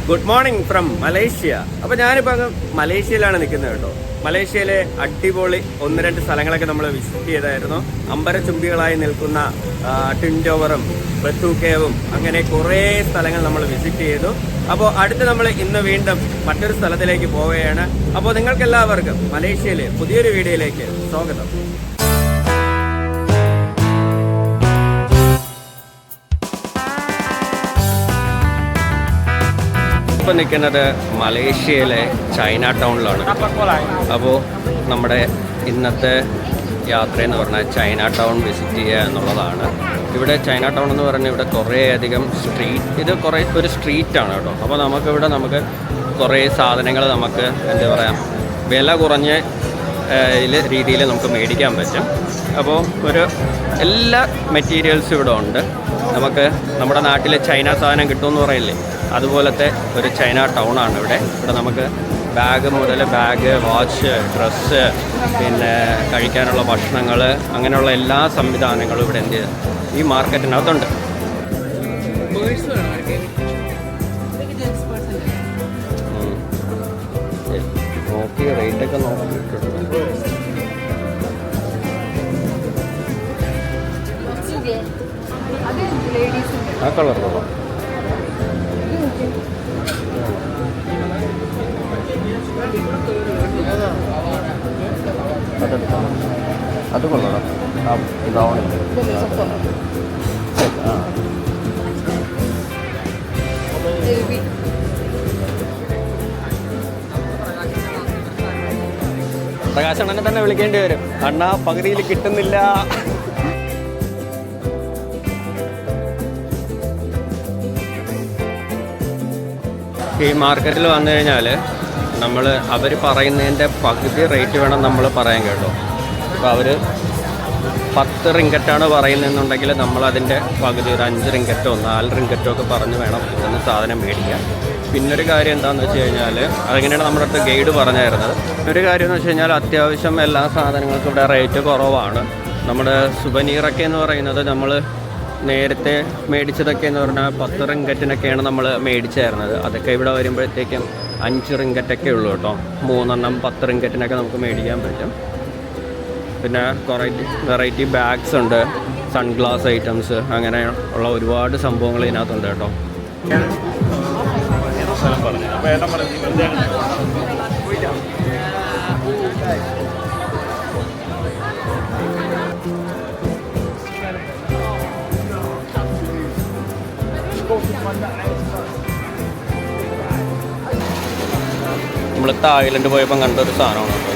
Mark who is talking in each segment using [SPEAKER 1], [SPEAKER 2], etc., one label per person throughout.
[SPEAKER 1] Good morning from Malaysia. അപ്പോൾ ഞാനിപ്പോൾ അങ്ങ് മലേഷ്യയിലാണ് നിൽക്കുന്നത് കേട്ടോ. മലേഷ്യയിലെ അടിപൊളി 1-2 സ്ഥലങ്ങളൊക്കെ നമ്മൾ വിസിറ്റ് ചെയ്തായിരുന്നു. അമ്പരചുംബികളായി നിൽക്കുന്ന ട്വിൻ ടവറും ബത്തു കേവും അങ്ങനെ കുറേ സ്ഥലങ്ങൾ നമ്മൾ വിസിറ്റ് ചെയ്തു. അപ്പോൾ അടുത്ത് നമ്മൾ ഇന്ന് വീണ്ടും മറ്റൊരു സ്ഥലത്തിലേക്ക് പോവുകയാണ്. അപ്പോൾ നിങ്ങൾക്കെല്ലാവർക്കും മലേഷ്യയിലെ പുതിയൊരു വീഡിയോയിലേക്ക് സ്വാഗതം. ഇപ്പം നിൽക്കുന്നത് മലേഷ്യയിലെ ചൈന ടൗണിലാണ്. അപ്പോൾ നമ്മുടെ ഇന്നത്തെ യാത്ര എന്ന് പറഞ്ഞാൽ ചൈന ടൗൺ വിസിറ്റ് ചെയ്യുക എന്നുള്ളതാണ്. ഇവിടെ ചൈന ടൗൺ എന്ന് പറഞ്ഞാൽ ഇവിടെ കുറേയധികം ഇത് ഒരു സ്ട്രീറ്റാണ് കേട്ടോ. അപ്പോൾ നമുക്ക് കുറേ സാധനങ്ങൾ നമുക്ക് എന്താ പറയുക വില കുറഞ്ഞ രീതിയിൽ നമുക്ക് മേടിക്കാൻ പറ്റും. അപ്പോൾ എല്ലാ മെറ്റീരിയൽസും ഇവിടെ ഉണ്ട്. നമുക്ക് നമ്മുടെ നാട്ടിൽ ചൈന സാധനം കിട്ടുമെന്ന് പറയില്ലേ, അതുപോലത്തെ ഒരു ചൈന ടൗണാണ് ഇവിടെ. നമുക്ക് ബാഗ്, വാച്ച്, ഡ്രസ്സ്, പിന്നെ കഴിക്കാനുള്ള ഭക്ഷണങ്ങൾ, അങ്ങനെയുള്ള എല്ലാ സംവിധാനങ്ങളും ഇവിടെ ഈ മാർക്കറ്റിനകത്തുണ്ട്. നോക്കി റേറ്റൊക്കെ നോക്കിയിട്ടുണ്ട്. ആ കളർ കൊള്ളാം. അത് കൊള്ളണം. പ്രകാശണ്ണനെ തന്നെ വിളിക്കേണ്ടി വരും. അണ്ണാ പകുതിയിൽ കിട്ടുന്നില്ല. ഈ മാർക്കറ്റിൽ വന്നു കഴിഞ്ഞാൽ അവർ പറയുന്നതിൻ്റെ പകുതി റേറ്റ് വേണം നമ്മൾ പറയാൻ കേട്ടോ. അപ്പോൾ അവർ 10 റിങ്കറ്റാണ് പറയുന്നതെന്നുണ്ടെങ്കിൽ നമ്മളതിൻ്റെ പകുതി ഒരു 5 റിങ്കറ്റോ 4 റിങ്കറ്റോ ഒക്കെ പറഞ്ഞ് വേണം ഇവിടുന്ന് സാധനം മേടിക്കാൻ. പിന്നൊരു കാര്യം എന്താണെന്ന് വെച്ച് കഴിഞ്ഞാൽ അതെങ്ങനെയാണ് നമ്മുടെ അടുത്ത് ഗൈഡ് പറഞ്ഞായിരുന്നത്. ഒരു കാര്യം എന്ന് വെച്ച് കഴിഞ്ഞാൽ അത്യാവശ്യം എല്ലാ സാധനങ്ങൾക്കും ഇവിടെ റേറ്റ് കുറവാണ്. നമ്മുടെ സുവനീറൊക്കെ എന്ന് പറയുന്നത് നമ്മൾ നേരത്തെ മേടിച്ചതൊക്കെ എന്ന് പറഞ്ഞാൽ 10 റിങ്കറ്റിനൊക്കെയാണ് നമ്മൾ മേടിച്ചായിരുന്നത്. അതൊക്കെ ഇവിടെ വരുമ്പോഴത്തേക്കും 5 റിങ്കറ്റൊക്കെ ഉള്ളൂ കേട്ടോ. 3 10 റിങ്കറ്റിനൊക്കെ നമുക്ക് മേടിക്കാൻ പറ്റും. പിന്നെ കുറേ വെറൈറ്റി ബാഗ്സ് ഉണ്ട്, സൺഗ്ലാസ് ഐറ്റംസ്, അങ്ങനെ ഉള്ള ഒരുപാട് സംഭവങ്ങൾ ഇതിനകത്തുണ്ട് കേട്ടോ. നമ്മൾ തായ്ലൻഡ് പോയപ്പോൾ കണ്ടൊരു സാധനമാണ് കേട്ടോ.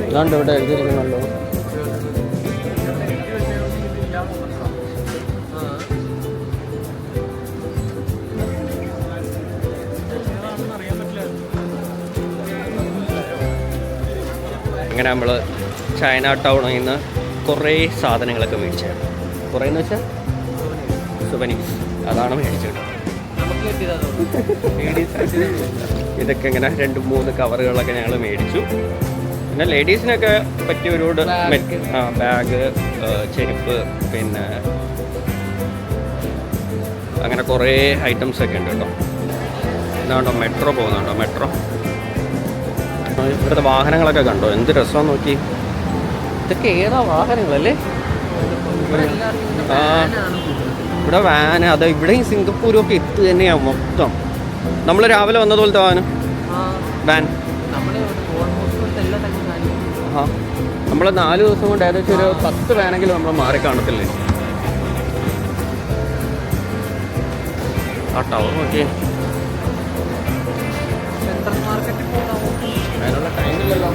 [SPEAKER 1] ഇതാണ്ട് ഇവിടെ എഴുതിയിരിക്കുന്നുണ്ടോ. അങ്ങനെ നമ്മൾ ചൈന ടൗണിൽ നിന്ന് കുറേ സാധനങ്ങളൊക്കെ മേടിച്ചായിരുന്നു. കുറേ എന്ന് വെച്ചാൽ സുവനീസ്, അതാണ് മേടിച്ചത്. ഇതൊക്കെ ഇങ്ങനെ 2-3 കവറുകളൊക്കെ ഞങ്ങൾ മേടിച്ചു. പിന്നെ ലേഡീസിനൊക്കെ പറ്റിയ ഒരുപാട് ബാഗ്, ചെരുപ്പ്, പിന്നെ അങ്ങനെ കുറേ ഐറ്റംസൊക്കെ ഉണ്ട് കേട്ടോ. ഇതാണ്ടോ മെട്രോ പോകുന്നുണ്ടോ, മെട്രോ. ഇവിടുത്തെ വാഹനങ്ങളൊക്കെ കണ്ടോ, എന്ത് രസമാണെന്ന് നോക്കി. ഇതൊക്കെ ഏതാ വാഹനങ്ങളല്ലേ? ഇവിടെ വാന്, അത് ഇവിടെയും സിംഗപ്പൂരും ഒക്കെ എത്തു തന്നെയാണ് മൊത്തം. നമ്മൾ രാവിലെ വന്നതുപോലത്തെ വാൻ. നമ്മൾ 4 ദിവസം കൊണ്ട് ഏകദേശം ഒരു 10 വാനെങ്കിലും നമ്മൾ മാറി കാണത്തില്ലേ. ആ ടവർ നോക്കിയേ. അതിനുള്ള ടൈമില്ലല്ലോ.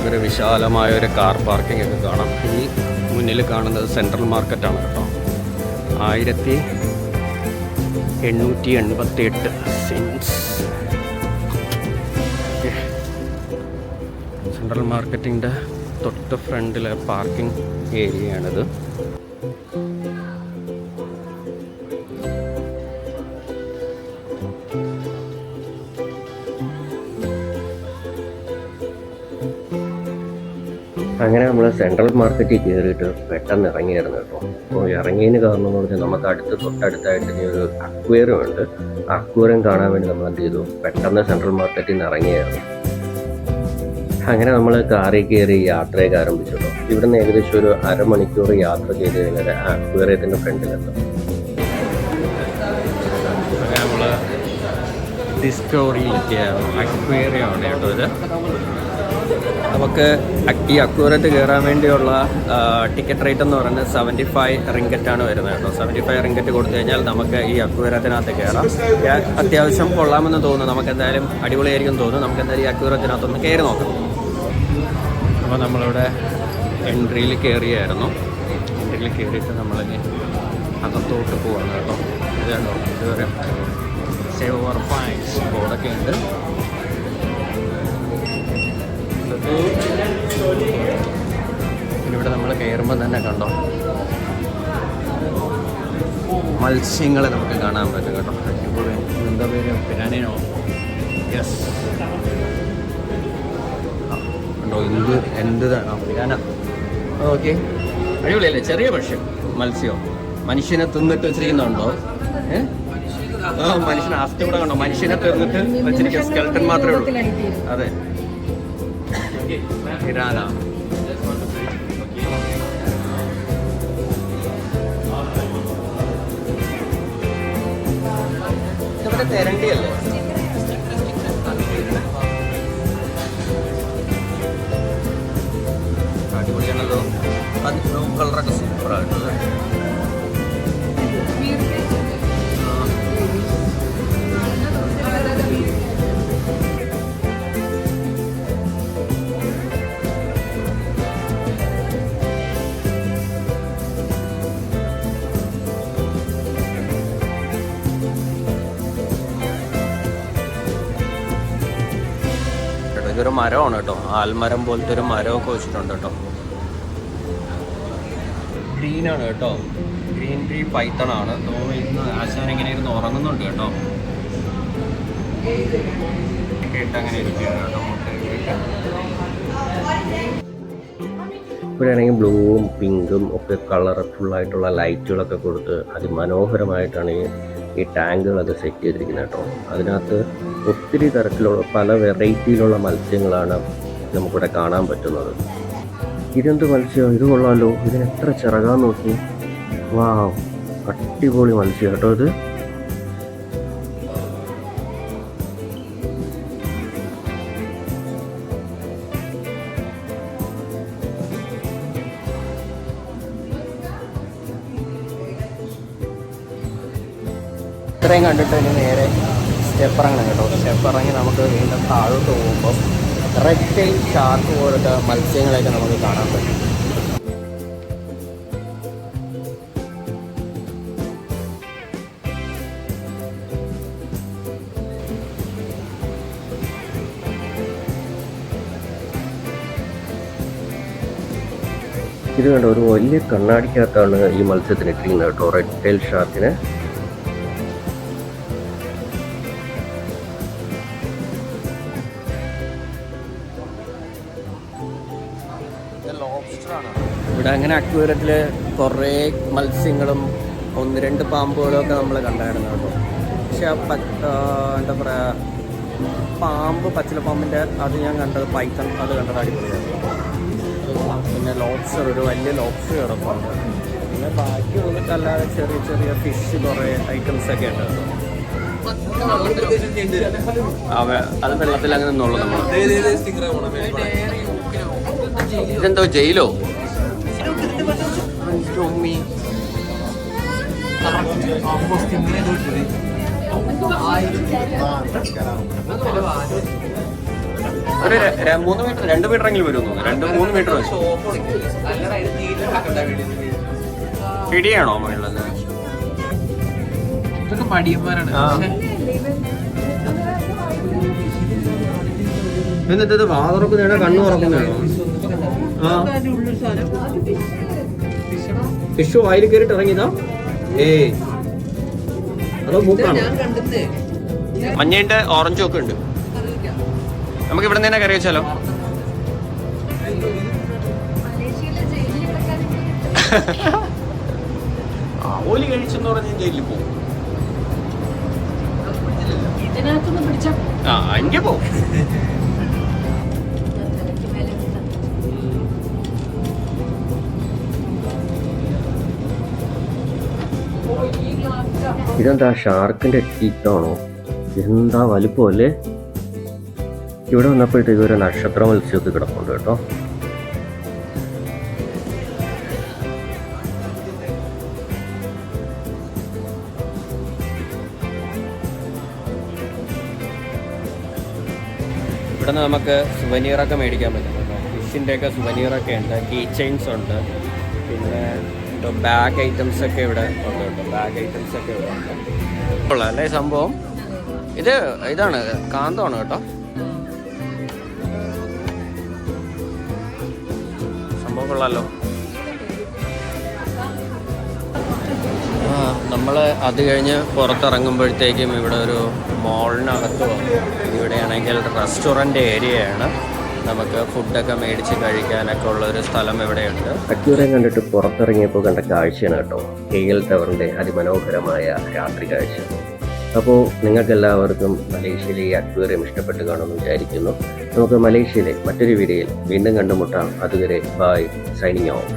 [SPEAKER 1] ഒരു വിശാലമായ കാർ പാർക്കിംഗ് ഒക്കെ കാണാം. ഈ മുന്നിൽ കാണുന്നത് സെൻട്രൽ മാർക്കറ്റാണ് കേട്ടോ. 1888 സെൻസ്. സെൻട്രൽ മാർക്കറ്റിൻ്റെ തൊട്ട് ഫ്രണ്ടിലെ പാർക്കിംഗ് ഏരിയയാണിത്. അങ്ങനെ നമ്മൾ സെൻട്രൽ മാർക്കറ്റിൽ കയറിയിട്ട് പെട്ടെന്ന് ഇറങ്ങിയായിരുന്നു കേട്ടോ. അപ്പോൾ ഇറങ്ങിയതിന് കാരണം എന്ന് പറഞ്ഞാൽ നമുക്ക് തൊട്ടടുത്തായിട്ട് ഇനി ഒരു അക്വേറിയം ഉണ്ട്. അക്വേറിയം കാണാൻ വേണ്ടി നമ്മൾ എന്ത് ചെയ്തു, പെട്ടെന്ന് സെൻട്രൽ മാർക്കറ്റിൽ നിന്ന് ഇറങ്ങിയായിരുന്നു. അങ്ങനെ നമ്മൾ കാറിൽ കയറി യാത്രയൊക്കെ ആരംഭിച്ചു കേട്ടോ. ഇവിടെ നിന്ന് ഏകദേശം ഒരു അരമണിക്കൂർ യാത്ര ചെയ്ത് കഴിഞ്ഞാൽ അക്വേറിയത്തിൻ്റെ ഫ്രണ്ടിലെത്തും. അങ്ങനെ നമ്മൾ ഡിസ്കവറിയിലെത്തിയ അക്വേറിയമാണ് കേട്ടോ ഇത്. നമുക്ക് ഈ അക്വേറിയത്തിൽ കയറാൻ വേണ്ടിയുള്ള ടിക്കറ്റ് റേറ്റ് എന്ന് പറയുന്നത് 75 റിങ്കറ്റാണ് വരുന്നത് കേട്ടോ. 75 റിങ്കറ്റ് കൊടുത്തു കഴിഞ്ഞാൽ നമുക്ക് ഈ അക്വേറിയത്തിനകത്ത് കയറാം. അത്യാവശ്യം കൊള്ളാമെന്ന് തോന്നുന്നു. നമുക്ക് എന്തായാലും അടിപൊളിയായിരിക്കും തോന്നുന്നു. നമുക്ക് എന്തായാലും ഈ അക്വേറിയത്തിനകത്തൊന്ന് കയറി നോക്കാം. അപ്പോൾ നമ്മളിവിടെ എൻട്രിയിൽ കയറിയായിരുന്നു. എൻട്രിയിൽ കയറിയിട്ട് നമ്മളിനി അകത്തോട്ട് പോവാണ് കേട്ടോ. ഇത് കണ്ടോ, ഇതുവരെ സേവ് അവർ ഫൈൻസ് ബോർഡൊക്കെ ഉണ്ട്. ഇവിടെ നമ്മൾ കയറുമ്പോൾ തന്നെ കണ്ടോ മത്സ്യങ്ങളെ നമുക്ക് കാണാൻ പറ്റും കേട്ടോ. എന്താ പേര്, പിരാനോ? യെസ്, കണ്ടോ എന്താണ് പിരാന. ഓക്കെ, അടിപൊളിയല്ലേ? ചെറിയ മത്സ്യം മനുഷ്യനെ തിന്നിട്ട് വെച്ചിരിക്കുന്നുണ്ടോ? മനുഷ്യനെ ആസ്റ്റ് കൂടെ കണ്ടോ, മനുഷ്യനെ തിന്നിട്ട് വെച്ചിരിക്കുക. സ്കെൽട്ടൻ മാത്രമേ ഉള്ളൂ. അതെ, പിരാന. ഇവിടെ തെരണ്ടിയല്ലേ? അടിപൊളിയാണല്ലോ. അത് ബ്ലൂ കളറൊക്കെ സൂപ്പറായിട്ടത്. ഇതൊരു മരമാണ് കേട്ടോ. ആൽമരം പോലത്തെ ഒരു മരമൊക്കെ വെച്ചിട്ടുണ്ട് കേട്ടോ. ഗ്രീനാണ് കേട്ടോ. ഗ്രീൻ ട്രീ പൈത്തണാണ്. ഇന്ന് ആശാൻ ഇങ്ങനെ ഇരുന്ന് ഉറങ്ങുന്നുണ്ട് കേട്ടോ. കേട്ട് അങ്ങനെ ഇരിക്കുകയാണ് കേട്ടോ. ഇവിടെയാണെങ്കിൽ ബ്ലൂവും പിങ്കും ഒക്കെ കളർഫുള്ളായിട്ടുള്ള ലൈറ്റുകളൊക്കെ കൊടുത്ത് അതിമനോഹരമായിട്ടാണ് ഈ ടാങ്കുകളൊക്കെ സെറ്റ് ചെയ്തിരിക്കുന്നത് കേട്ടോ. അതിനകത്ത് ഒത്തിരി തരത്തിലുള്ള പല വെറൈറ്റിയിലുള്ള മത്സ്യങ്ങളാണ് നമുക്കിവിടെ കാണാൻ പറ്റുന്നത്. ഇതെന്ത് മത്സ്യം? ഇത് കൊള്ളാമല്ലോ. ഇതിന് എത്ര ചിറകാന്ന് നോക്കി. വാവ്, അടിപൊളി മത്സ്യം കേട്ടോ ഇത്. ഇത്രയും കണ്ടിട്ട് ഇനി നേരെ സ്റ്റെപ്പ് ഇറങ്ങണം കേട്ടോ. സ്റ്റെപ്പ് ഇറങ്ങി നമുക്ക് വീണ്ടും താഴോട്ട് പോകുമ്പോൾ റെഡ് ടെയിൽ ഷാർക്ക് പോലത്തെ മത്സ്യങ്ങളൊക്കെ നമുക്ക് കാണാൻ പറ്റും. ഇത് കണ്ടോ, ഒരു വലിയ കണ്ണാടിക്കകത്താണ് ഈ മത്സ്യത്തിന് ഇട്ടിരിക്കുന്നത് കേട്ടോ, റെഡ് ടെയിൽ ഷാർക്കിന്. ഇവിടെ അങ്ങനെ അക്വേറിയത്തിൽ കുറേ മത്സ്യങ്ങളും 1-2 പാമ്പുകളും ഒക്കെ നമ്മൾ കണ്ടായിരുന്നു കേട്ടോ. പക്ഷെ എന്താ പറയുക, പാമ്പ്, പച്ചിലപ്പാമ്പിൻ്റെ അത് ഞാൻ കണ്ടത്, പൈത്തൺ അത് കണ്ടത് അടിപൊളിയായിരുന്നു. പിന്നെ ലോബ്സ്റ്റർ, ഒരു വലിയ ലോബ്സ്റ്റർ കിടപ്പുണ്ട്. പിന്നെ ബാക്കി ഉള്ളിട്ടല്ലാതെ ചെറിയ ചെറിയ ഫിഷ് കുറേ ഐറ്റംസൊക്കെ ഉണ്ട് കേട്ടോ. അത് വെള്ളത്തിൽ അങ്ങനെ നിന്നുള്ളൂ നമ്മൾ. ഇതെന്തോ ജയിലോ? ഒരു 3 മീറ്റർ 2 മീറ്റർ എങ്കിലും വരും തോന്നുന്നു. 2-3 മീറ്റർ പിടിയാണോ മുകളിൽ? ഇതൊക്കെ മടിയന്മാരാണ്. എന്നിട്ട് വാതുറക്കുന്നതാണോ കണ്ണു തുറക്കുന്നതാണോ? ഫിഷ് വായിൽ കയറിട്ട് ഇറങ്ങിയതാ? ഏയ് അതോ മൂക്കാണ്? മഞ്ഞയുണ്ട്, ഓറഞ്ചും ഒക്കെ ഉണ്ട്. നമുക്ക് ഇവിടെ നിന്ന് തന്നെ കറി വെച്ചാലോ? ഓലി കഴിച്ചെന്ന് പറഞ്ഞ് ജയിലിൽ പോകും. ആ എങ്കിൽ പോവും. ഇതെന്താ ഷാർക്കിന്റെ ടീത്താണോ? എന്താ വലുപ്പമല്ലേ? ഇവിടെ വന്നപ്പോഴത്തേക്ക് ഒരു നക്ഷത്ര മത്സ്യമൊക്കെ കിടപ്പുണ്ട് കേട്ടോ. ഇവിടെ നിന്ന് നമുക്ക് സുവനീറൊക്കെ മേടിക്കാൻ പറ്റും കേട്ടോ. ഫിഷിൻ്റെയൊക്കെ സുവനീറൊക്കെ ഉണ്ട്, കീ ചെയിൻസ് ഉണ്ട്, പിന്നെ ബാഗ് ഐറ്റംസ് ഒക്കെ ഇവിടെ ഉണ്ട് കേട്ടോ. ബാഗ് ഐറ്റംസ് ഒക്കെ ഇവിടെ ഉണ്ട്. കൊള്ളാം അല്ലേ സംഭവം? ഇതാണ് കാന്തമാണ് കേട്ടോ സംഭവം. കൊള്ളാമല്ലോ. നമ്മൾ അത് കഴിഞ്ഞ് പുറത്തിറങ്ങുമ്പോഴത്തേക്കും ഇവിടെ ഒരു മോളിനകത്ത് വന്നു. ഇവിടെയാണെങ്കിൽ റെസ്റ്റോറൻറ്റ് ഏരിയയാണ്. നമുക്ക് ഫുഡൊക്കെ മേടിച്ച് കഴിക്കാനൊക്കെ ഉള്ളൊരു സ്ഥലം ഇവിടെയുണ്ട്. അക്വേറിയം കണ്ടിട്ട് പുറത്തിറങ്ങിയപ്പോൾ കണ്ട കാഴ്ചയാണ് കേട്ടോ KL ടവറിൻ്റെ അതിമനോഹരമായ രാത്രി കാഴ്ച. അപ്പോൾ നിങ്ങൾക്കെല്ലാവർക്കും മലേഷ്യയിലെ ഈ അക്വേറിയം ഇഷ്ടപ്പെട്ട് കാണുമെന്ന് വിചാരിക്കുന്നു. നമുക്ക് മലേഷ്യയിലെ മറ്റൊരു വീഡിയോയിൽ വീണ്ടും കണ്ടുമുട്ടാം. അതുവരെ ബൈ, സൈനിങ് ഓഫ്.